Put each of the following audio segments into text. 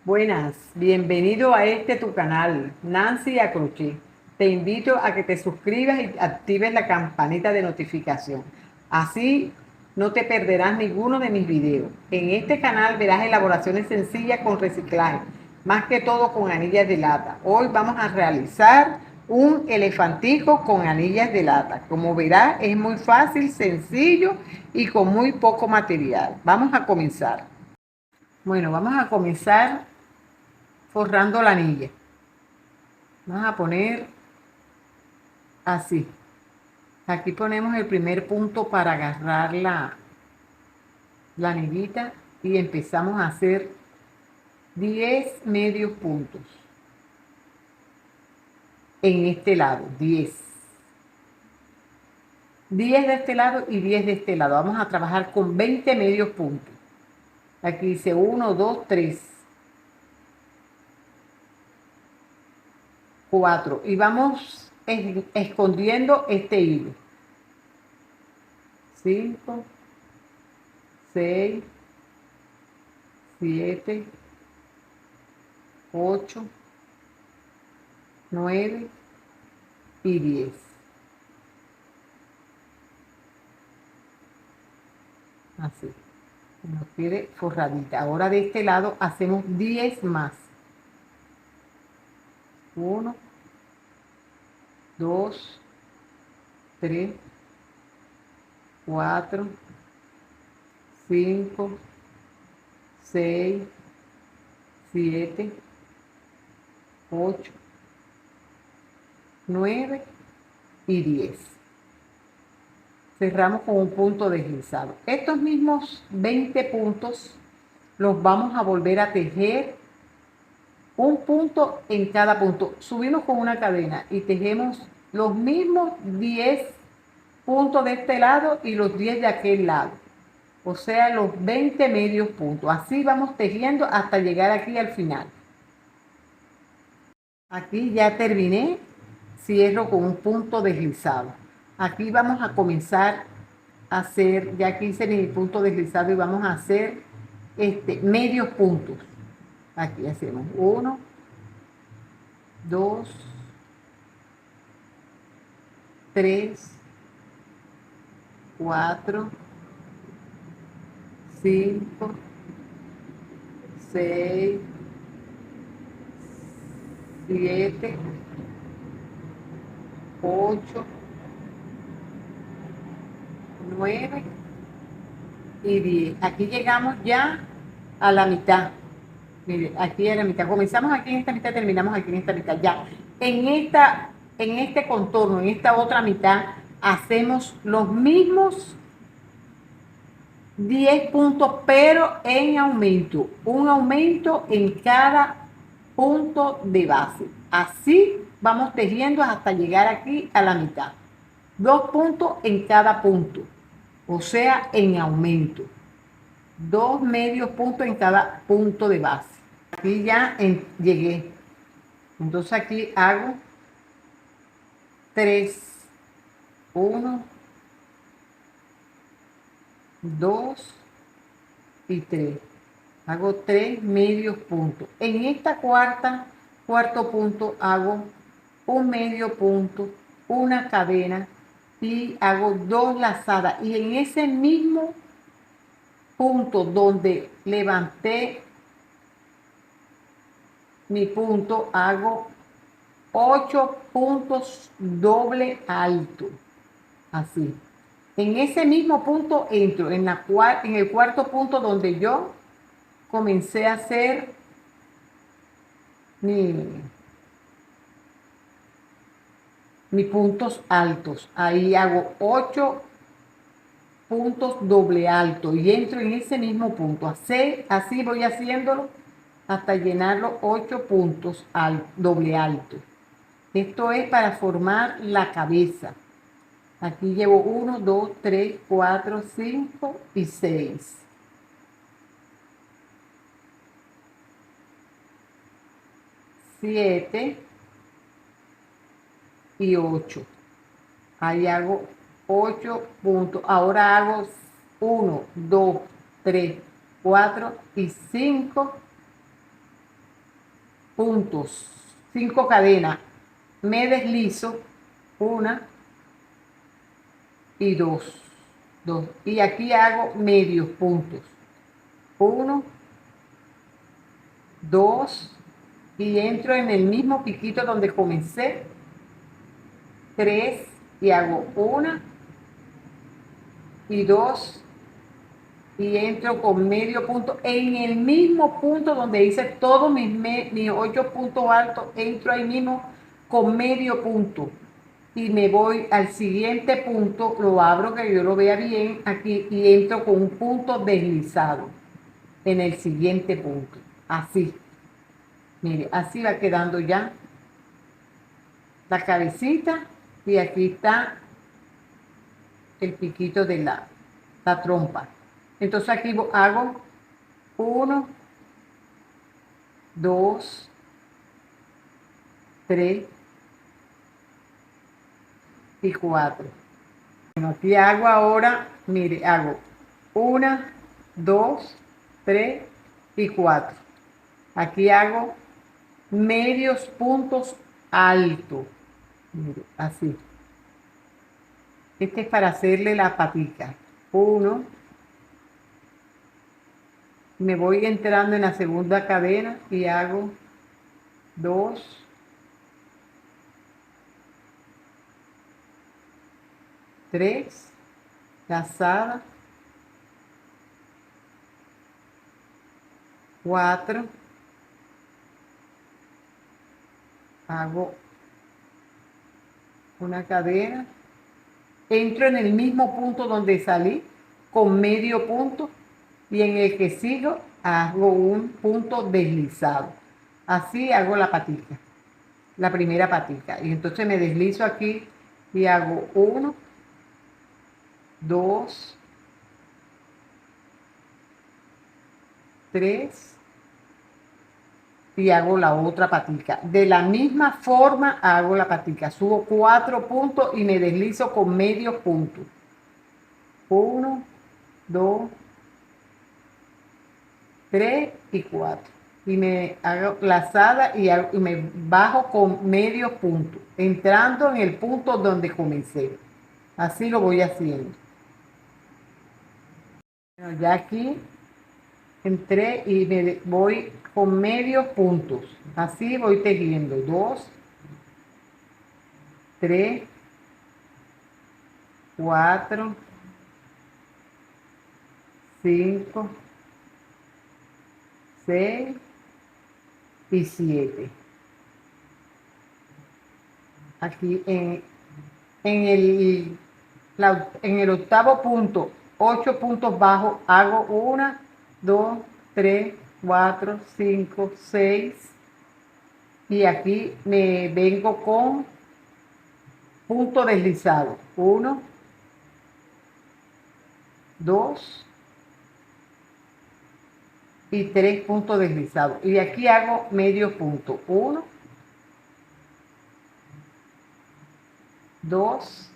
Buenas, bienvenido a tu canal, Nancy Acroché. Te invito a que te suscribas y actives la campanita de notificación. Así no te perderás ninguno de mis videos. En este canal verás elaboraciones sencillas con reciclaje, más que todo con anillas de lata. Hoy vamos a realizar un elefantico con anillas de lata. Como verás, es muy fácil, sencillo y con muy poco material. Vamos a comenzar. Bueno, vamos a comenzar forrando la anilla. Vamos a poner así. Aquí ponemos el primer punto para agarrar la anillita y empezamos a hacer 10 medios puntos en este lado. 10 de este lado y 10 de este lado. Vamos a trabajar con 20 medios puntos. Aquí dice 1, 2, 3, 4 y vamos escondiendo este hilo. 5, 6, 7, 8, 9 y 10. Así. Nos quede forradita. Ahora de este lado hacemos 10 más. 1, 2, 3, 4, 5, 6, 7, 8, 9 y 10. Cerramos con un punto deslizado. Estos mismos 20 puntos los vamos a volver a tejer un punto en cada punto. Subimos con una cadena y tejemos los mismos 10 puntos de este lado y los 10 de aquel lado. O sea, los 20 medios puntos. Así vamos tejiendo hasta llegar aquí al final. Aquí ya terminé, cierro con un punto deslizado. Aquí vamos a comenzar a hacer, ya aquí hice mi punto deslizado y vamos a hacer medios puntos. Aquí hacemos 1, 2, 3, 4, 5, 6, 7, 8, 9 y 10. Aquí llegamos ya a la mitad. Mire, aquí a la mitad. Comenzamos aquí en esta mitad, terminamos aquí en esta mitad. Ya. En este contorno, en esta otra mitad, hacemos los mismos 10 puntos, pero en aumento. Un aumento en cada punto de base. Así vamos tejiendo hasta llegar aquí a la mitad. 2 puntos en cada punto, o sea, en aumento. 2 medios puntos en cada punto de base. Aquí ya llegué. Entonces aquí hago 3, 1, 2 y 3. Hago 3 medios puntos. En esta cuarto punto hago un medio punto, una cadena y hago 2 lazadas. Y en ese mismo punto donde levanté mi punto, hago 8 puntos doble alto. Así. En ese mismo punto entro, en el cuarto punto donde yo comencé a hacer mis puntos altos. Ahí hago 8 puntos doble alto y entro en ese mismo punto. Así voy haciéndolo hasta llenar los 8 puntos doble alto. Esto es para formar la cabeza. Aquí llevo 1, 2, 3, 4, 5 y 6. 7 y 8. Ahí hago 8 puntos. Ahora hago 1, 2, 3, 4 y 5 puntos, 5 cadenas, me deslizo, 1 y 2, y aquí hago medios puntos, 1, 2, y entro en el mismo piquito donde comencé, 3, y hago 1 y 2, y entro con medio punto en el mismo punto donde hice todos mis 8 puntos altos, entro ahí mismo con medio punto y me voy al siguiente punto, lo abro que yo lo vea bien aquí y entro con un punto deslizado en el siguiente punto, así, mire, así va quedando ya la cabecita y aquí está el piquito de la trompa. Entonces aquí hago 1, 2, 3 y 4. Bueno, aquí hago ahora, mire, hago 1, 2, 3 y 4. Aquí hago medios puntos altos, mire, así. Este es para hacerle la patica. 1, me voy entrando en la segunda cadena y hago 2, 3, lazada, 4, hago una cadena, entro en el mismo punto donde salí con medio punto y en el que sigo hago un punto deslizado. Así hago la patica, la primera patica. Y entonces me deslizo aquí y hago 1, 2, 3 y hago la otra patica. De la misma forma hago la patica. Subo 4 puntos y me deslizo con medio punto. 1, 2, 3 y 4. Y me hago lazada y me bajo con medio punto, entrando en el punto donde comencé. Así lo voy haciendo. Bueno, ya aquí entré y me voy con medios puntos. Así voy tejiendo. 2, 3, 4, 5, 6 y 7. Aquí en el octavo punto, 8 puntos bajos, hago 1, 2, 3, 4, 5, 6 y aquí me vengo con punto deslizado. 1, 2 y 3 puntos deslizados. Y aquí hago medio punto. 1, 2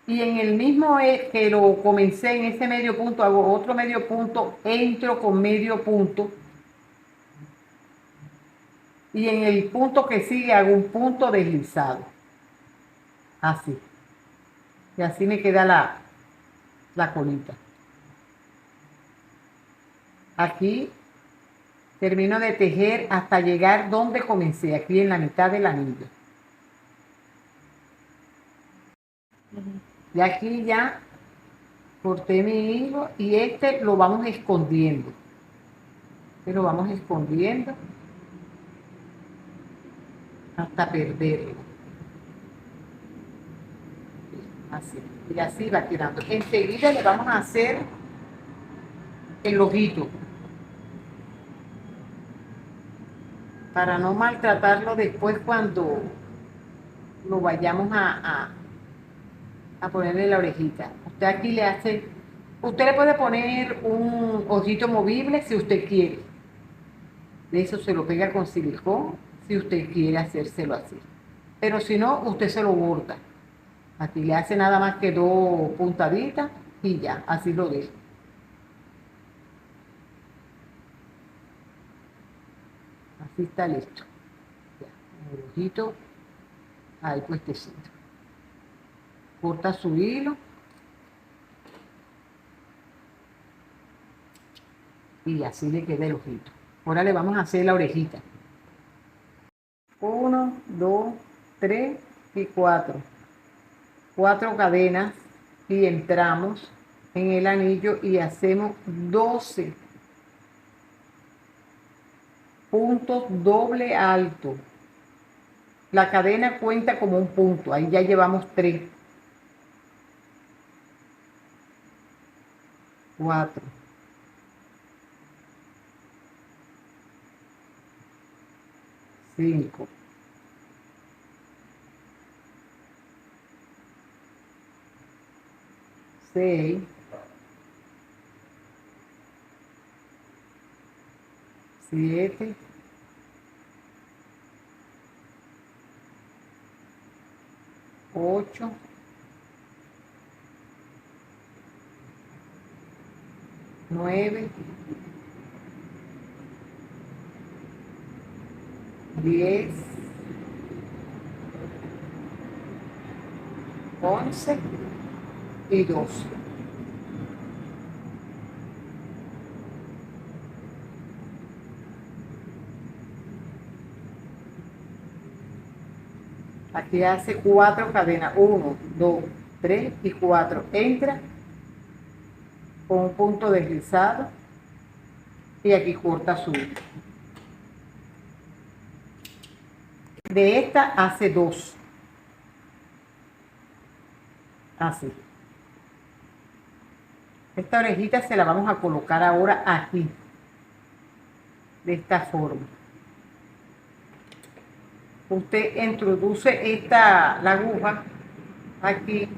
y en el mismo que lo comencé en ese medio punto hago otro medio punto, entro con medio punto y en el punto que sigue hago un punto deslizado, así, y así me queda la colita. Aquí termino de tejer hasta llegar donde comencé, aquí en la mitad del anillo. Y aquí ya corté mi hilo y este lo vamos escondiendo. Este lo vamos escondiendo hasta perderlo. Así. Y así va quedando. Enseguida le vamos a hacer el ojito. Para no maltratarlo después cuando lo vayamos a ponerle la orejita. Usted aquí le hace, usted le puede poner un ojito movible si usted quiere. De eso se lo pega con silicón si usted quiere hacérselo así. Pero si no, usted se lo borda. Aquí le hace nada más que 2 puntaditas y ya, así lo dejo. Así está listo. el ojito ahí puestecito. Corta su hilo y así le queda el ojito. Ahora le vamos a hacer la orejita. 1, 2, 3 y 4. 4 cadenas y entramos en el anillo y hacemos 12 puntos doble alto. La cadena cuenta como un punto, ahí ya llevamos 3, 4, 5, 6, 7, 8, 9, 10, 11 y 12. Aquí hace 4 cadenas, 1, 2, 3 y 4. Entra con un punto deslizado y aquí corta su hilo. De esta hace 2. Así. Esta orejita se la vamos a colocar ahora aquí, de esta forma. Usted introduce la aguja aquí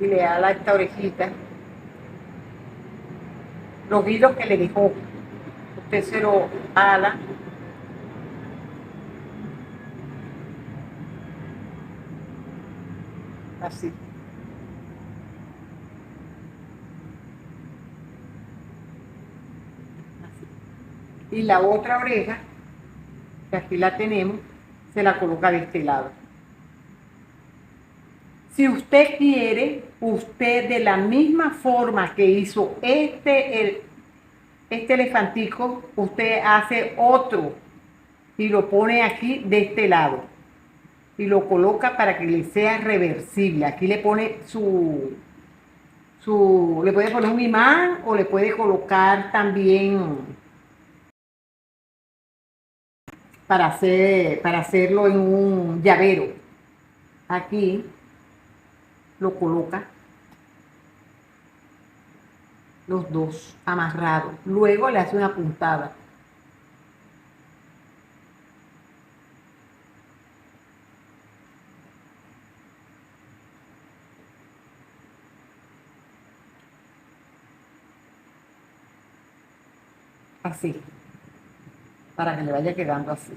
y le ala esta orejita. Los hilos que le dejó, usted se lo ala. Así. Y la otra oreja, que aquí la tenemos, se la coloca de este lado. Si usted quiere, usted de la misma forma que hizo este elefantico, usted hace otro y lo pone aquí de este lado y lo coloca para que le sea reversible. Aquí le pone le puede poner un imán o le puede colocar también para hacerlo en un llavero. Aquí lo coloca los dos amarrados. Luego le hace una puntada. Así. Para que le vaya quedando así.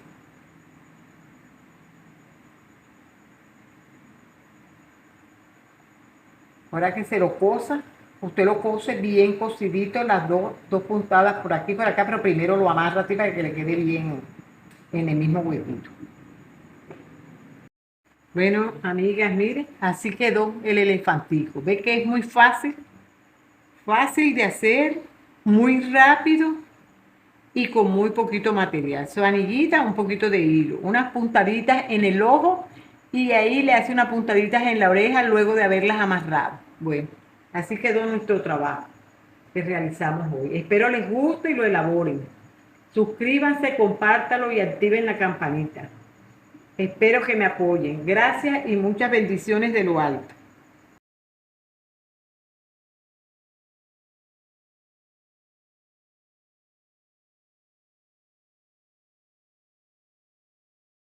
Ahora que se lo cosa, usted lo cose bien cocidito, las dos puntadas por aquí y por acá, pero primero lo amarra así para que le quede bien en el mismo huevito. Bueno, amigas, miren, así quedó el elefantico. ¿Ve que es muy fácil? Fácil de hacer, muy rápido y con muy poquito material. Su anillita, un poquito de hilo, unas puntaditas en el ojo y ahí le hace unas puntaditas en la oreja luego de haberlas amarrado. Bueno, así quedó nuestro trabajo que realizamos hoy. Espero les guste y lo elaboren. Suscríbanse, compártanlo y activen la campanita. Espero que me apoyen. Gracias y muchas bendiciones de lo alto.